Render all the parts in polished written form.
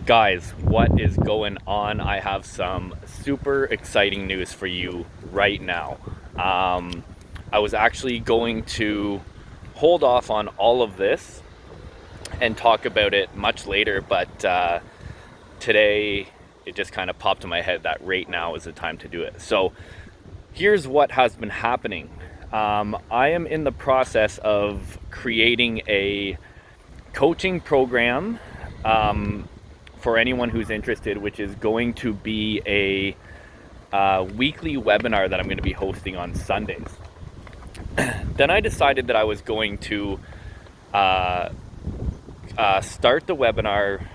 Guys, what is going on? I have some super exciting news for you right now. I was actually going to hold off on all of this and talk about it much later, but today it just kind of popped in my head that right now is the time to do it. So here's what has been happening. I am in the process of creating a coaching program for anyone who's interested, which is going to be a weekly webinar that I'm going to be hosting on Sundays. Then I decided that I was going to start the webinar.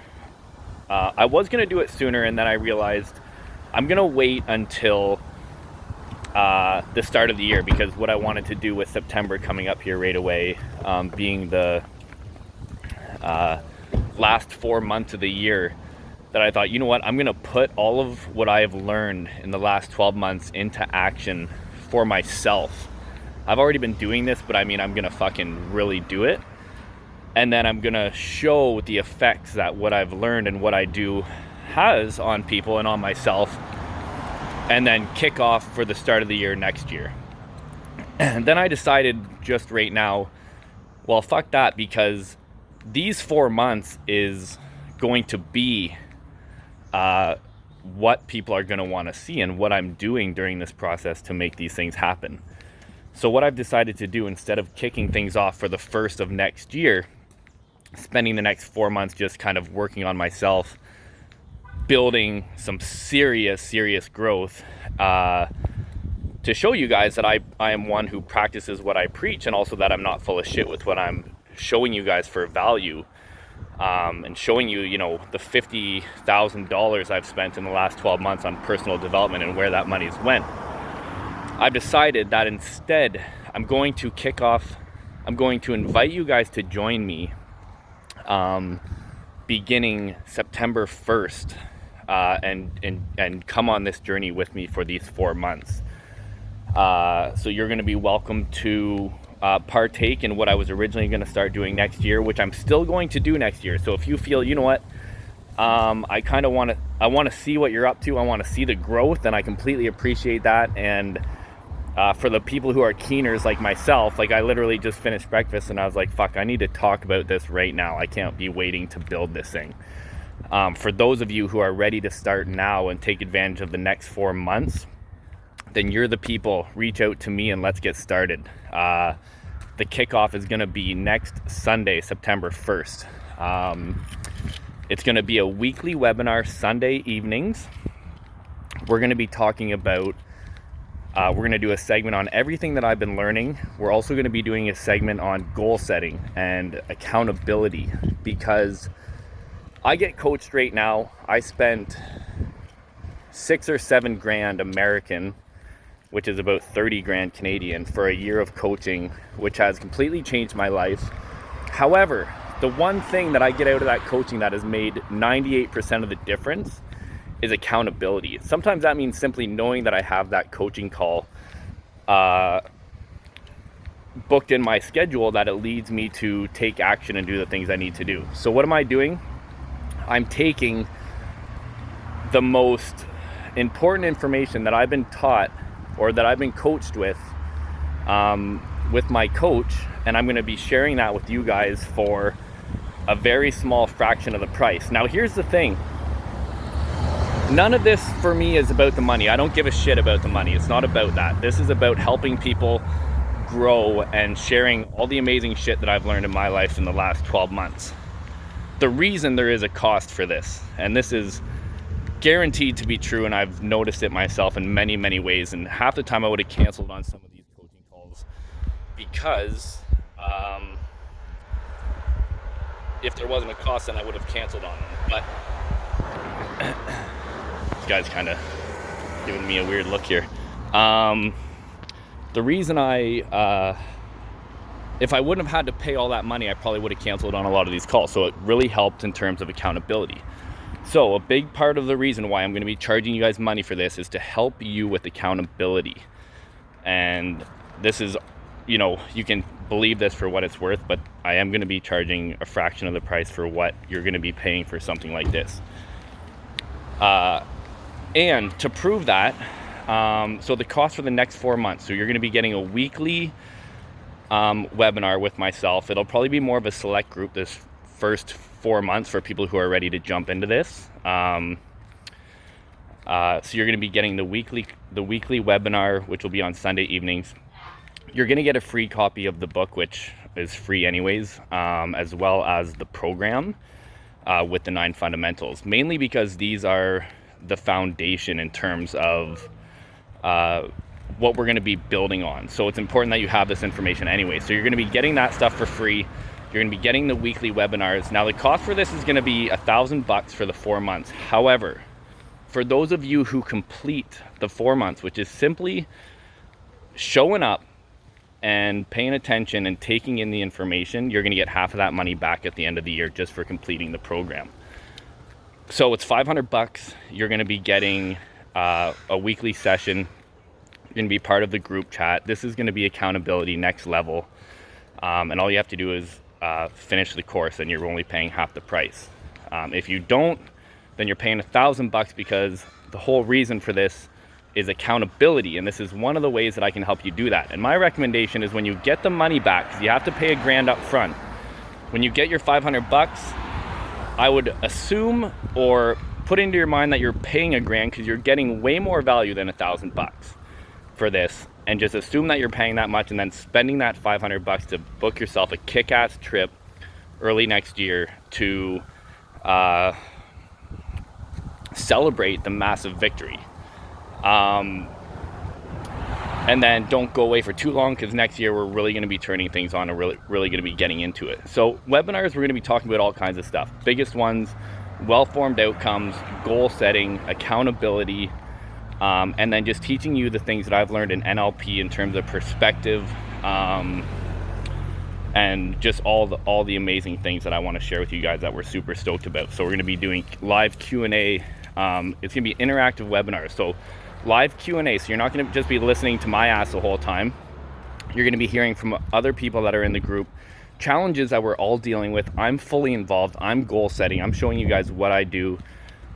I was going to do it sooner, and then I realized I'm going to wait until the start of the year, because what I wanted to do with September coming up here right away, being the last 4 months of the year, that I thought, you know what, I'm going to put all of what I have learned in the last 12 months into action for myself. I've already been doing this, but I mean, I'm going to fucking really do it. And then I'm going to show the effects that what I've learned and what I do has on people and on myself, and then kick off for the start of the year next year. And then I decided just right now, well, fuck that, because these 4 months is going to be what people are going to want to see and what I'm doing during this process to make these things happen. So what I've decided to do, instead of kicking things off for the first of next year, spending the next 4 months just kind of working on myself, building some serious growth, to show you guys that I am one who practices what I preach, and also that I'm not full of shit with what I'm showing you guys for value. And showing you, the $50,000 I've spent in the last 12 months on personal development and where that money's went. I've decided that instead I'm going to invite you guys to join me beginning September 1st, and come on this journey with me for these 4 months. So you're going to be welcome to partake in what I was originally going to start doing next year, which I'm still going to do next year. So if you feel, you know what, I kind of want to see what you're up to, I want to see the growth, and I completely appreciate that. And for the people who are keeners like myself, like I literally just finished breakfast and I was like, fuck, I need to talk about this right now. I can't be waiting to build this thing. For those of you who are ready to start now and take advantage of the next 4 months, then you're the people. Reach out to me and let's get started. The kickoff is going to be next Sunday, September 1st. It's going to be a weekly webinar, Sunday evenings. We're going to be talking about, we're going to do a segment on everything that I've been learning. We're also going to be doing a segment on goal setting and accountability, because I get coached right now. I spent 6 or 7 grand American, which is about 30 grand Canadian, for a year of coaching, which has completely changed my life. However, the one thing that I get out of that coaching that has made 98% of the difference is accountability. Sometimes that means simply knowing that I have that coaching call booked in my schedule, that it leads me to take action and do the things I need to do. So what am I doing? I'm taking the most important information that I've been taught, or that I've been coached with my coach, and I'm going to be sharing that with you guys for a very small fraction of the price. Now, here's the thing. None of this for me is about the money. I don't give a shit about the money. It's not about that. This is about helping people grow and sharing all the amazing shit that I've learned in my life in the last 12 months. The reason there is a cost for this, and this is guaranteed to be true, and I've noticed it myself in many ways, and half the time I would have canceled on some of these coaching calls, because if there wasn't a cost, then I would have canceled on them. But this guy's kind of giving me a weird look here. The reason if I wouldn't have had to pay all that money, I probably would have canceled on a lot of these calls. So it really helped in terms of accountability. So a big part of the reason why I'm going to be charging you guys money for this is to help you with accountability. And this is, you know, you can believe this for what it's worth, but I am going to be charging a fraction of the price for what you're going to be paying for something like this. And to prove that, so the cost for the next 4 months, so you're going to be getting a weekly webinar with myself. It'll probably be more of a select group this first 4 months for people who are ready to jump into this. So you're going to be getting the weekly webinar, which will be on Sunday evenings. You're going to get a free copy of the book, which is free anyways, as well as the program with the 9 fundamentals, mainly because these are the foundation in terms of what we're going to be building on. So it's important that you have this information anyway. So you're going to be getting that stuff for free. You're going to be getting the weekly webinars. Now the cost for this is going to be $1,000 for the 4 months. However, for those of you who complete the 4 months, which is simply showing up and paying attention and taking in the information, you're going to get half of that money back at the end of the year just for completing the program. So it's $500. You're going to be getting a weekly session. You're going to be part of the group chat. This is going to be accountability next level. And all you have to do is finish the course, and you're only paying half the price. If you don't, then you're paying $1,000, because the whole reason for this is accountability. And this is one of the ways that I can help you do that. And my recommendation is when you get the money back, because you have to pay $1,000 up front. When you get your $500, I would assume or put into your mind that you're paying $1,000 because you're getting way more value than $1,000 for this, and just assume that you're paying that much and then spending that $500 to book yourself a kick-ass trip early next year to celebrate the massive victory. And then don't go away for too long, because next year we're really going to be turning things on and really going to be getting into it. So webinars, we're going to be talking about all kinds of stuff. Biggest ones, well-formed outcomes, goal setting, accountability, and then just teaching you the things that I've learned in NLP in terms of perspective, and just all the amazing things that I want to share with you guys that we're super stoked about. So we're going to be doing live Q&A. It's going to be interactive webinars. So live Q&A, so you're not going to just be listening to my ass the whole time. You're going to be hearing from other people that are in the group, challenges that we're all dealing with. I'm fully involved. I'm goal setting. I'm showing you guys what I do,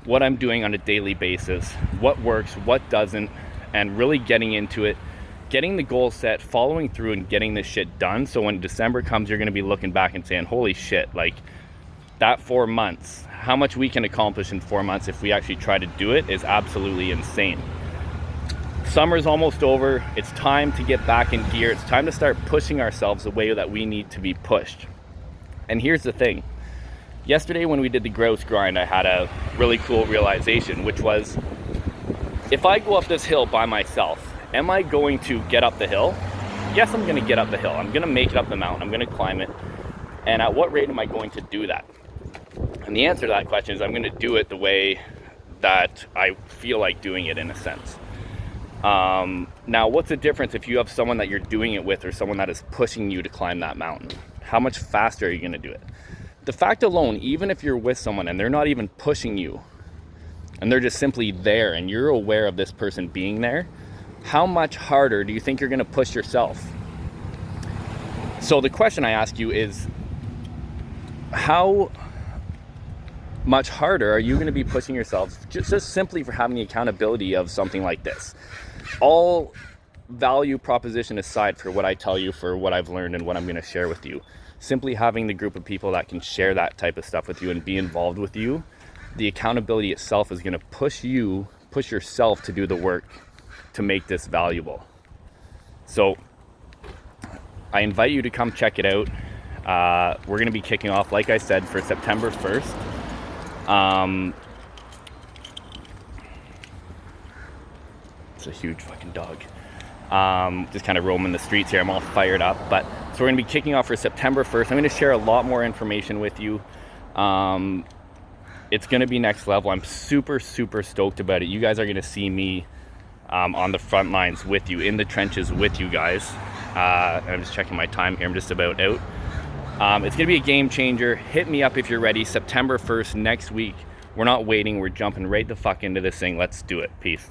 what I'm doing on a daily basis, what works, what doesn't, and really getting into it, getting the goal set, following through, and getting this shit done. So when December comes, you're going to be looking back and saying, holy shit, like that 4 months, how much we can accomplish in 4 months if we actually try to do it is absolutely insane. Summer's almost over. It's time to get back in gear. It's time to start pushing ourselves the way that we need to be pushed. And here's the thing. Yesterday when we did the grouse grind, I had a really cool realization, which was, if I go up this hill by myself, am I going to get up the hill? Yes, I'm going to get up the hill. I'm going to make it up the mountain. I'm going to climb it. And at what rate am I going to do that? And the answer to that question is I'm going to do it the way that I feel like doing it, in a sense. Now, what's the difference if you have someone that you're doing it with or someone that is pushing you to climb that mountain? How much faster are you going to do it? The fact alone, even if you're with someone and they're not even pushing you and they're just simply there and you're aware of this person being there, how much harder do you think you're going to push yourself? So the question I ask you is, how much harder are you going to be pushing yourself just simply for having the accountability of something like this? All value proposition aside for what I tell you, for what I've learned and what I'm going to share with you, simply having the group of people that can share that type of stuff with you and be involved with you, the accountability itself is going to push yourself to do the work to make this valuable. So I invite you to come check it out. We're going to be kicking off, like I said, for September 1st. It's a huge fucking dog. Just kind of roaming the streets here. I'm all fired up. But so we're going to be kicking off for September 1st. I'm going to share a lot more information with you. It's going to be next level. I'm super, super stoked about it. You guys are going to see me on the front lines with you, in the trenches with you guys. I'm just checking my time here. I'm just about out. It's going to be a game changer. Hit me up if you're ready. September 1st, next week. We're not waiting. We're jumping right the fuck into this thing. Let's do it. Peace.